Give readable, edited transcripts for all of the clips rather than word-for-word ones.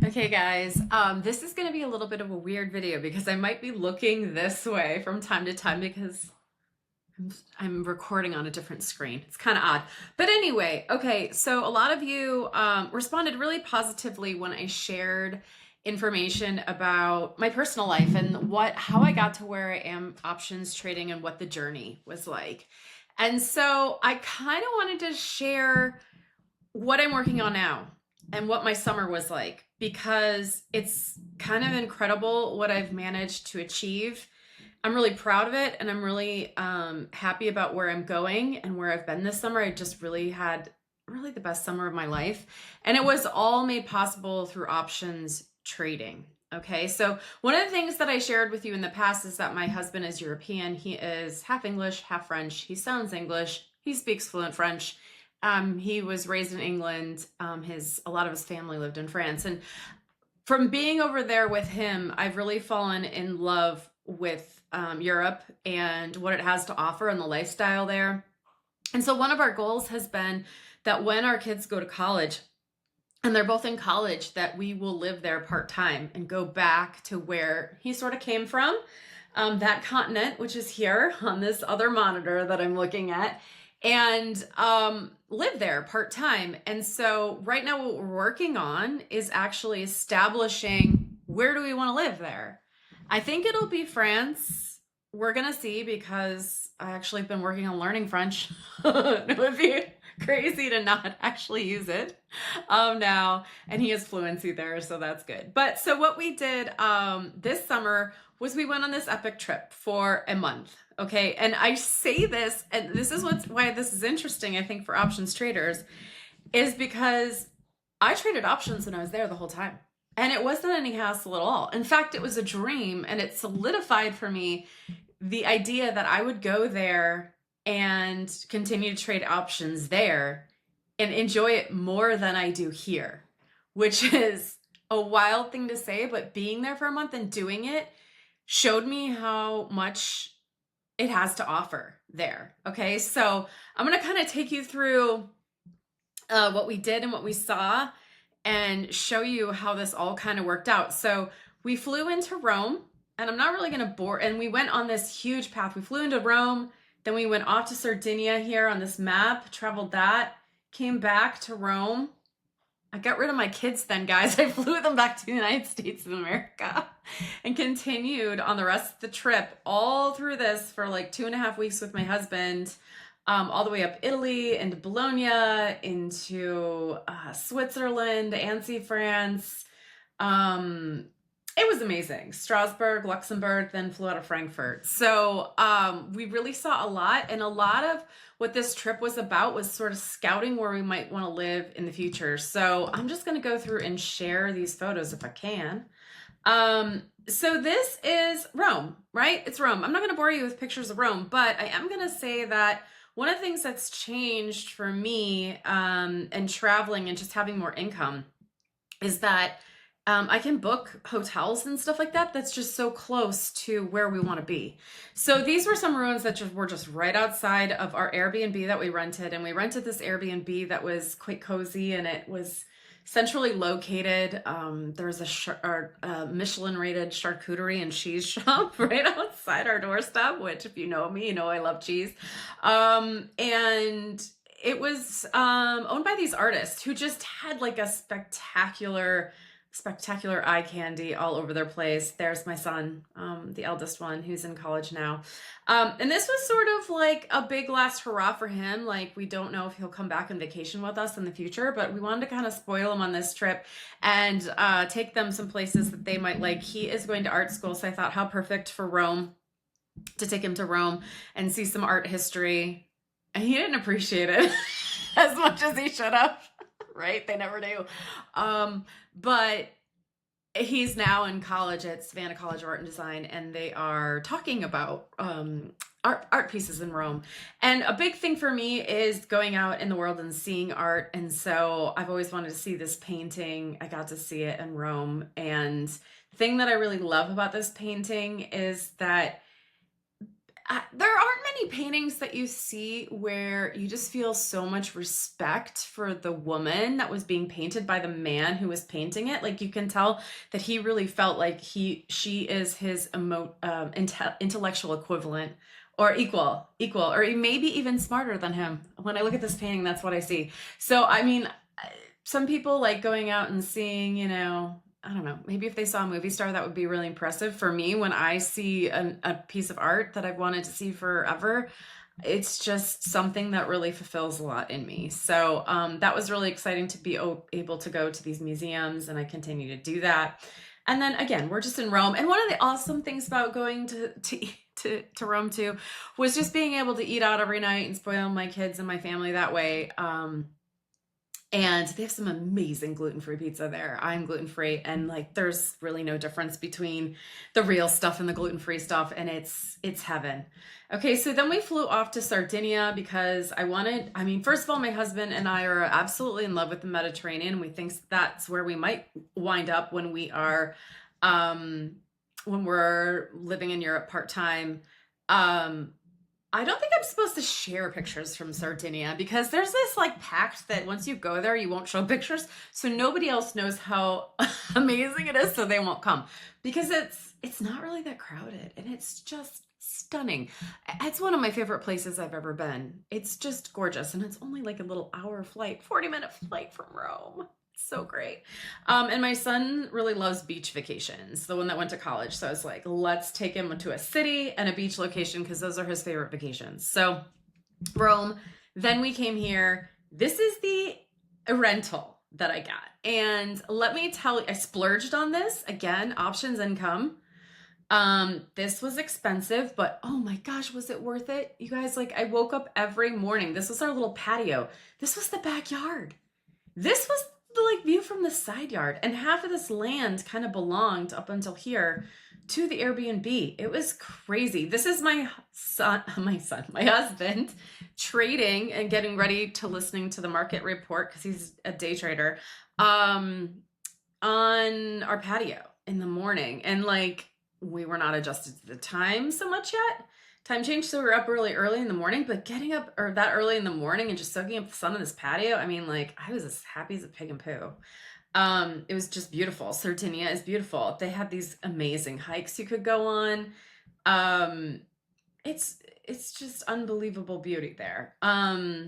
Okay, guys, this is going to be a little bit of a weird video because I might be looking this way from time to time because I'm recording on a different screen. It's kind of odd. But anyway, okay, so a lot of you responded really positively when I shared information about my personal life and how I got to where I am options trading and what the journey was like. And so I kind of wanted to share what I'm working on now and what my summer was like because it's kind of incredible what I've managed to achieve. I'm really proud of it and I'm really happy about where I'm going and where I've been this summer. I just really had the best summer of my life. And it was all made possible through options trading. Okay, so one of the things that I shared with you in the past is that my husband is European. He is half English, half French. He sounds English. He speaks fluent French. He was raised in England. A lot of his family lived in France. And from being over there with him, I've really fallen in love with Europe and what it has to offer and the lifestyle there. And so one of our goals has been that when our kids go to college, and they're both in college, that we will live there part-time and go back to where he sort of came from, that continent, which is here on this other monitor that I'm looking at, and live there part-time. And so right now what we're working on is actually establishing where do we want to live there. I think it'll be France. We're gonna see because I actually have been working on learning French. It would be crazy to not actually use it now, and he has fluency there, so that's good. But so what we did this summer was we went on this epic trip for a month. Okay, and I say this, and this is why this is interesting, I think, for options traders, is because I traded options when I was there the whole time. And it wasn't any hassle at all. In fact, it was a dream, and it solidified for me the idea that I would go there and continue to trade options there and enjoy it more than I do here, which is a wild thing to say, but being there for a month and doing it showed me how much it has to offer there. Okay, so I'm going to kind of take you through what we did and what we saw and show you how this all kind of worked out. So we flew into Rome, and I'm not really going to bore, and we went on this huge path. We flew into Rome, then we went off to Sardinia here on this map, traveled that, came back to Rome. I got rid of my kids then, guys. I flew them back to the United States of America and continued on the rest of the trip all through this for like 2.5 weeks with my husband, all the way up Italy, into Bologna, into Switzerland, Annecy, France. It was amazing. Strasbourg, Luxembourg, then flew out of Frankfurt. So we really saw a lot, and a lot of what this trip was about was sort of scouting where we might want to live in the future. So I'm just going to go through and share these photos if I can. So this is Rome, right? It's Rome. I'm not going to bore you with pictures of Rome, but I am going to say that one of the things that's changed for me and traveling and just having more income is that I can book hotels and stuff like that. That's just so close to where we want to be. So these were some ruins that were just right outside of our Airbnb that we rented. And we rented this Airbnb that was quite cozy, and it was centrally located. There's a Michelin-rated charcuterie and cheese shop right outside our doorstep, which if you know me, you know I love cheese. And it was owned by these artists who just had like a spectacular eye candy all over their place. There's my son, the eldest one, who's in college now. And this was sort of like a big last hurrah for him. Like, we don't know if he'll come back on vacation with us in the future, but we wanted to kind of spoil him on this trip and take them some places that they might like. He is going to art school, so I thought how perfect for Rome to take him to Rome and see some art history. And he didn't appreciate it as much as he should have. Right? They never do. But he's now in college at Savannah College of Art and Design, and they are talking about art pieces in Rome. And a big thing for me is going out in the world and seeing art. And so I've always wanted to see this painting. I got to see it in Rome. And the thing that I really love about this painting is that there aren't many paintings that you see where you just feel so much respect for the woman that was being painted by the man who was painting it. Like you can tell that he really felt like she is his intellectual equivalent or equal, or maybe even smarter than him. When I look at this painting, that's what I see. So, I mean, some people like going out and seeing, you know, I don't know, maybe if they saw a movie star, that would be really impressive. For me, when I see a piece of art that I've wanted to see forever, it's just something that really fulfills a lot in me. So that was really exciting to be able to go to these museums, and I continue to do that. And then again, we're just in Rome. And one of the awesome things about going to Rome too was just being able to eat out every night and spoil my kids and my family that way. And they have some amazing gluten-free pizza there. I'm gluten-free, and like there's really no difference between the real stuff and the gluten-free stuff, and it's heaven. Okay, so then we flew off to Sardinia because I mean, first of all, my husband and I are absolutely in love with the Mediterranean. We think that's where we might wind up when we are when we're living in Europe part-time. I don't think I'm supposed to share pictures from Sardinia because there's this like pact that once you go there, you won't show pictures. So nobody else knows how amazing it is. So they won't come because it's not really that crowded, and it's just stunning. It's one of my favorite places I've ever been. It's just gorgeous. And it's only like a little hour flight, 40-minute flight from Rome. So great. And my son really loves beach vacations, the one that went to college. So I was like, let's take him to a city and a beach location because those are his favorite vacations. So Rome, then we came here. This is the rental that I got. And let me tell you, I splurged on this. Again, options income. This was expensive, but oh my gosh, was it worth it? You guys, like I woke up every morning. This was our little patio. This was the backyard. This was the like view from the side yard, and half of this land kind of belonged up until here to the Airbnb. It was crazy. This is my husband trading and getting ready to listening to the market report because he's a day trader on our patio in the morning. And like we were not adjusted to the time so much yet. Time change, so we were up early in the morning, but getting up or that early in the morning and just soaking up the sun on this patio, I mean, like I was as happy as a pig in poo. It was just beautiful. Sardinia is beautiful. They have these amazing hikes you could go on. It's just unbelievable beauty there. I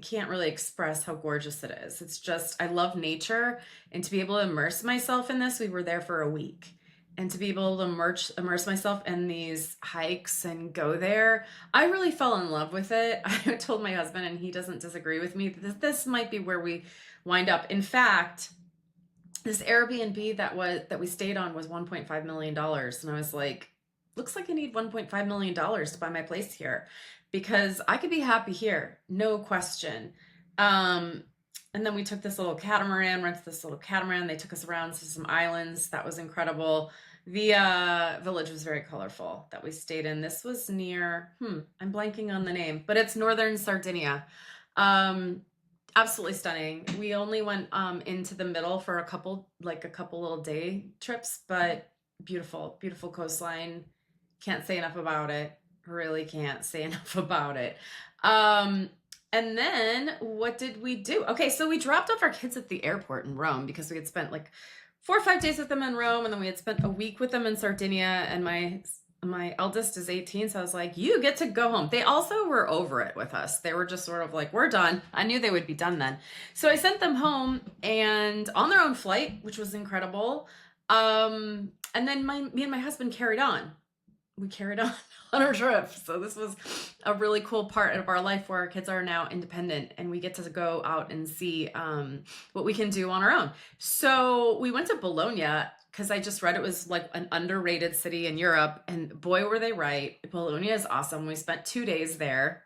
can't really express how gorgeous it is. It's just, I love nature, and to be able to immerse myself in this, we were there for a week. And to be able to immerse myself in these hikes and go there, I really fell in love with it. I told my husband, and he doesn't disagree with me, that this might be where we wind up. In fact, this Airbnb that we stayed on was $1.5 million. And I was like, looks like I need $1.5 million to buy my place here because I could be happy here, no question. And then we took this little catamaran, rented this little catamaran. They took us around to some islands. That was incredible. The village was very colorful that we stayed in. This was near, I'm blanking on the name, but it's northern Sardinia. Absolutely stunning. We only went into the middle for a couple little day trips, but beautiful, beautiful coastline. Can't say enough about it. Really can't say enough about it. And then what did we do? Okay, so we dropped off our kids at the airport in Rome because we had spent like 4 or 5 days with them in Rome, and then we had spent a week with them in Sardinia, and my eldest is 18, so I was like, you get to go home. They also were over it with us. They were just sort of like, we're done. I knew they would be done then. So I sent them home and on their own flight, which was incredible. And then me and my husband carried on. We carried on our trip. So this was a really cool part of our life where our kids are now independent and we get to go out and see what we can do on our own. So we went to Bologna because I just read it was like an underrated city in Europe, and boy, were they right. Bologna is awesome. We spent 2 days there.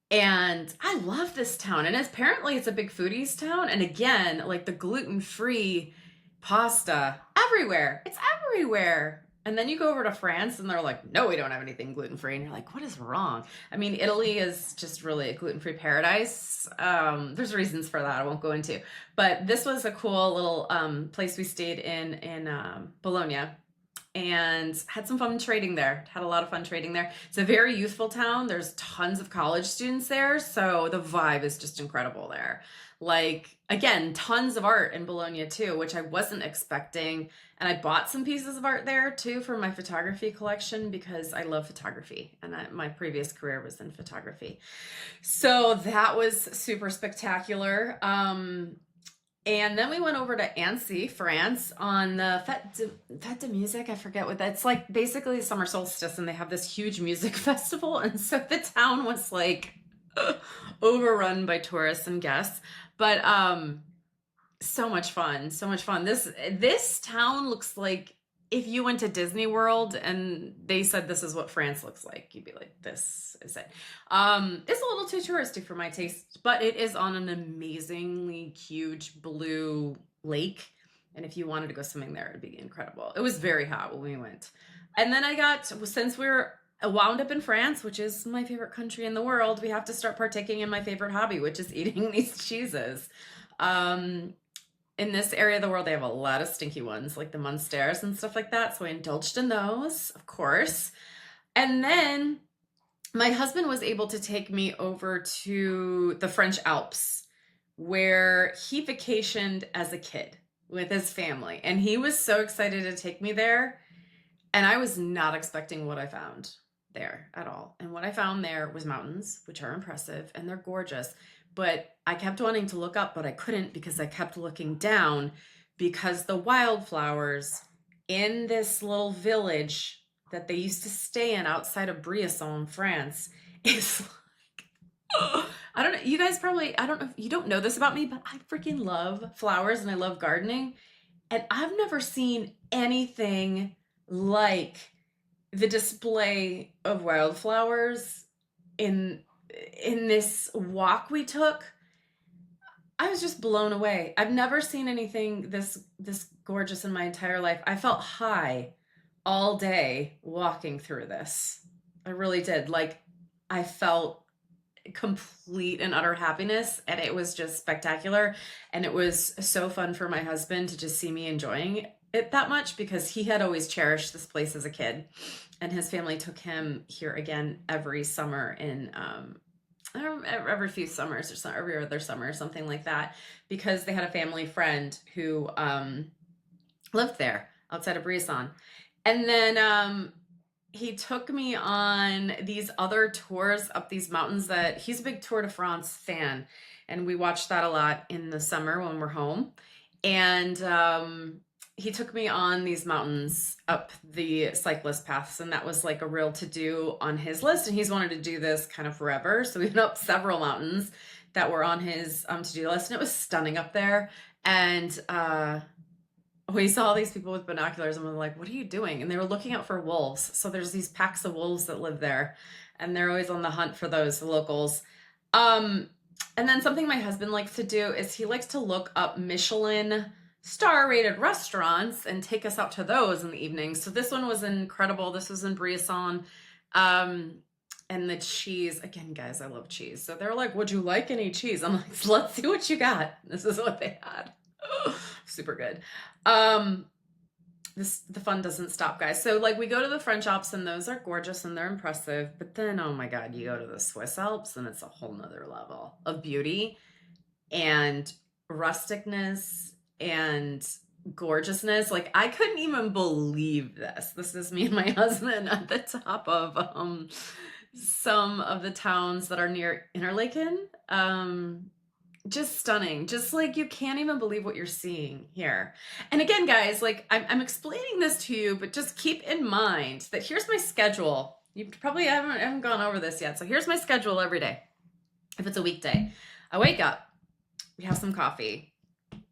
And I love this town. And apparently it's a big foodies town. And again, like the gluten-free pasta everywhere. It's everywhere. And then you go over to France and they're like, no, we don't have anything gluten-free. And you're like, what is wrong? I mean, Italy is just really a gluten-free paradise. There's reasons for that I won't go into. But this was a cool little place we stayed in Bologna. and had some fun trading there. Had a lot of fun trading there. It's a very youthful town. There's tons of college students there, so the vibe is just incredible there. Like, again, tons of art in Bologna too, which I wasn't expecting. And I bought some pieces of art there too for my photography collection because I love photography, and my previous career was in photography. So that was super spectacular. And then we went over to Annecy, France, on the Fête de Musique. I forget what that's like. Basically, summer solstice, and they have this huge music festival. And so the town was like overrun by tourists and guests. But so much fun, so much fun. This town looks like if you went to Disney World and they said this is what France looks like, you'd be like, this is it. It's a little too touristy for my taste, but it is on an amazingly huge blue lake. And if you wanted to go swimming there, it'd be incredible. It was very hot when we went. And then since we're wound up in France, which is my favorite country in the world, we have to start partaking in my favorite hobby, which is eating these cheeses. In this area of the world, they have a lot of stinky ones, like the Munsters and stuff like that. So I indulged in those, of course. And then my husband was able to take me over to the French Alps, where he vacationed as a kid with his family. And he was so excited to take me there. And I was not expecting what I found there at all. And what I found there was mountains, which are impressive, and they're gorgeous. But I kept wanting to look up, but I couldn't because I kept looking down, because the wildflowers in this little village that they used to stay in outside of Briançon, France, is like, I don't know, you guys probably, I don't know if you don't know this about me, but I freaking love flowers and I love gardening. And I've never seen anything like the display of wildflowers in this walk we took. I was just blown away. I've never seen anything this gorgeous in my entire life. I felt high all day walking through this. I really did. Like, I felt complete and utter happiness, and it was just spectacular. And it was so fun for my husband to just see me enjoying it that much, because he had always cherished this place as a kid, and his family took him here again every summer in every few summers or every other summer or something like that, because they had a family friend who lived there outside of Briançon. And then he took me on these other tours up these mountains that he's a big Tour de France fan, and we watched that a lot in the summer when we're home. And he took me on these mountains up the cyclist paths, and that was like a real to-do on his list, and he's wanted to do this kind of forever. So we went up several mountains that were on his to-do list, and it was stunning up there. And we saw these people with binoculars, and we were like, what are you doing? And they were looking out for wolves. So there's these packs of wolves that live there, and they're always on the hunt for those, the locals. And then something my husband likes to do is he likes to look up Michelin star-rated restaurants and take us out to those in the evening. So this one was incredible. This was in Briançon. And the cheese, again, guys, I love cheese. So they're like, would you like any cheese? I'm like, let's see what you got. This is what they had. Super good. The fun doesn't stop, guys. So like, we go to the French Alps, and those are gorgeous and they're impressive. But then, oh my God, you go to the Swiss Alps, and it's a whole nother level of beauty and rusticness and gorgeousness. Like, I couldn't even believe this. This is me and my husband at the top of some of the towns that are near Interlaken. Just stunning. Just like, you can't even believe what you're seeing here. And again, guys, like, I'm explaining this to you, but just keep in mind that here's my schedule. You probably haven't gone over this yet. So here's my schedule every day. If it's a weekday, I wake up, we have some coffee,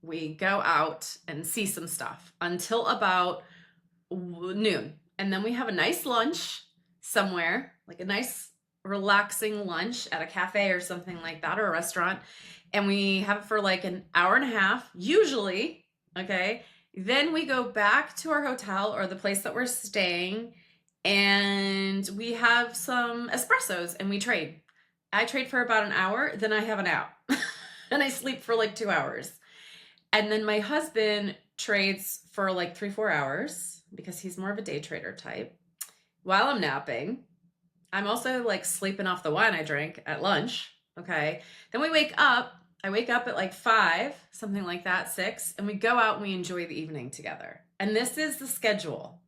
we go out and see some stuff until about noon. And then we have a nice lunch somewhere, like a nice relaxing lunch at a cafe or something like that, or a restaurant. And we have it for like an hour and a half, usually. Okay. Then we go back to our hotel or the place that we're staying, and we have some espressos and we trade. I trade for about an hour, then I have a nap and I sleep for like 2 hours. And then my husband trades for like 3-4 hours because he's more of a day trader type. While I'm napping, I'm also like sleeping off the wine I drank at lunch. Okay. Then we wake up. I wake up at like 5, something like that, 6, and we go out and we enjoy the evening together. And this is the schedule.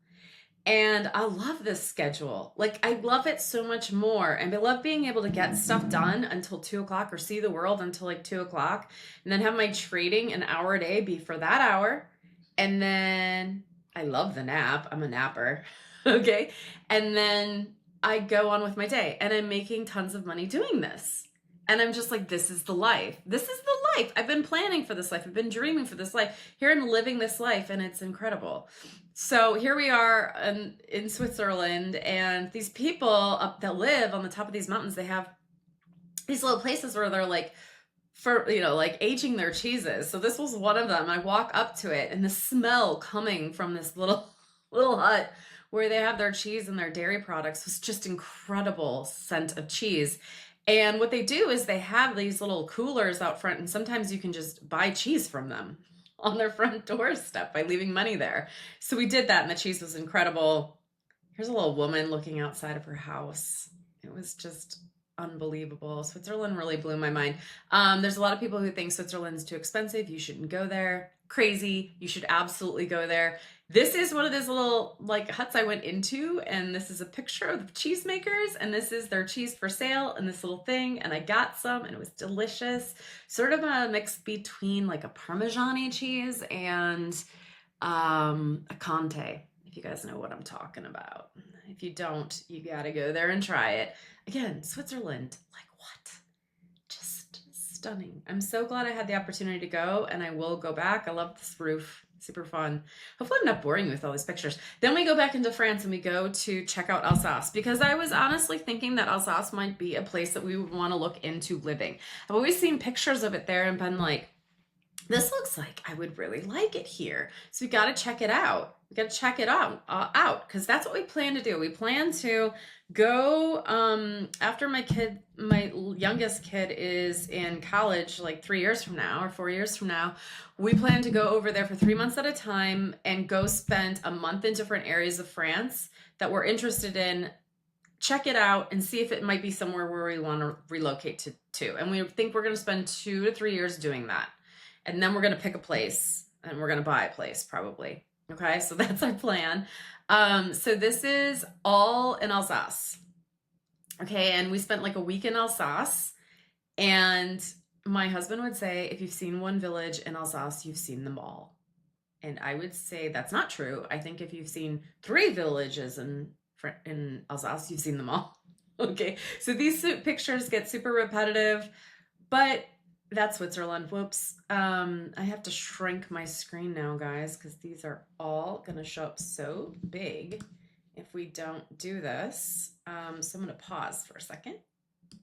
And I love this schedule. Like, I love it so much more. And I love being able to get stuff done until 2 o'clock or see the world until like 2 o'clock. And then have my trading an hour a day be for that hour. And then I love the nap. I'm a napper. Okay. And then I go on with my day and I'm making tons of money doing this. And I'm just like, this is the life. This is the life. I've been planning for this life. I've been dreaming for this life. Here I'm living this life and it's incredible. So here we are in Switzerland, and these people up that live on the top of these mountains, they have these little places where they're like, for, you know, like aging their cheeses. So this was one of them. I walk up to it and the smell coming from this little hut where they have their cheese and their dairy products was just incredible scent of cheese. And what they do is they have these little coolers out front, and sometimes you can just buy cheese from them on their front doorstep by leaving money there. So we did that, and the cheese was incredible. Here's a little woman looking outside of her house. It was just unbelievable. Switzerland really blew my mind. There's a lot of people who think Switzerland's too expensive. You shouldn't go there. Crazy. You should absolutely go there. This is one of those little like huts I went into, and this is a picture of the cheesemakers, and this is their cheese for sale in this little thing, and I got some and it was delicious. Sort of a mix between like a Parmesan cheese and a Conte, if you guys know what I'm talking about. If you don't, you gotta go there and try it. Again, Switzerland, like what? Just stunning. I'm so glad I had the opportunity to go, and I will go back. I love this roof. Super fun. Hopefully I'm not boring you with all these pictures. Then we go back into France and we go to check out Alsace, because I was honestly thinking that Alsace might be a place that we would want to look into living. I've always seen pictures of it there and been like, this looks like I would really like it here. So we got to check it out. We got to check it out because that's what we plan to do. We plan to go after my youngest kid is in college, like 3 years from now or 4 years from now. We plan to go over there for 3 months at a time and go spend a month in different areas of France that we're interested in. Check it out and see if it might be somewhere where we want to relocate to. And we think we're going to spend 2 to 3 years doing that. And then we're going to pick a place and we're going to buy a place probably. Okay, so that's our plan. So this is all in Alsace. Okay, and we spent like a week in Alsace, and my husband would say, if you've seen one village in Alsace, you've seen them all. And I would say that's not true. I think if you've seen 3 villages in Alsace, you've seen them all. Okay, so these pictures get super repetitive, but that's Switzerland. Whoops. I have to shrink my screen now, guys, because these are all going to show up so big if we don't do this. So I'm going to pause for a second.